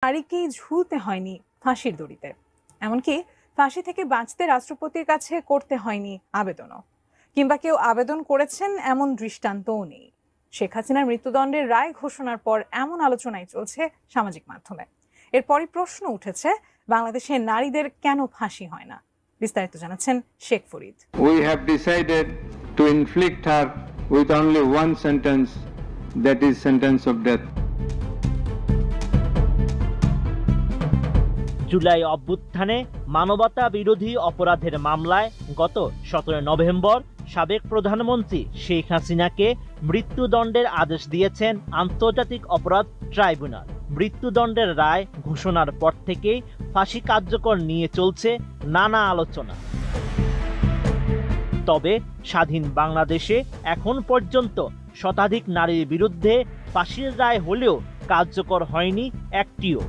নারীকেই ঝুলতে হয়নি ফাঁসির দড়িতে, এমনকি ফাঁসি থেকে বাঁচতে রাষ্ট্রপতির কাছে করতে হয়নি আবেদনও, কিংবা কেউ আবেদন করেছেন এমন দৃষ্টান্তও নেই। শেখ হাসিনার মৃত্যুদণ্ডের রায় ঘোষণার পর এমন আলোচনাই চলছে সামাজিক মাধ্যমে। এরপরই প্রশ্ন উঠেছে, বাংলাদেশের নারীদের কেন ফাঁসি হয় না? বিস্তারিত জানাচ্ছেন Sheikh Farid. We have decided to inflict her with only one sentence, that is sentence of death. July অভ্যুত্থানে মানবতা বিরোধী অপরাধের মামলায় গত 17 নভেম্বর সাবেক প্রধানমন্ত্রী শেখ হাসিনাকে মৃত্যুদণ্ডের আদেশ দিয়েছেন আন্তর্জাতিক অপরাধ ট্রাইব্যুনাল। মৃত্যুদণ্ডের রায় ঘোষণার পর থেকেই ফাঁসি কার্যকর নিয়ে চলছে নানা আলোচনা। তবে স্বাধীন বাংলাদেশে এখন পর্যন্ত শতাধিক নারীর বিরুদ্ধে ফাঁসির রায় হলেও কার্যকর হয়নি একটিও।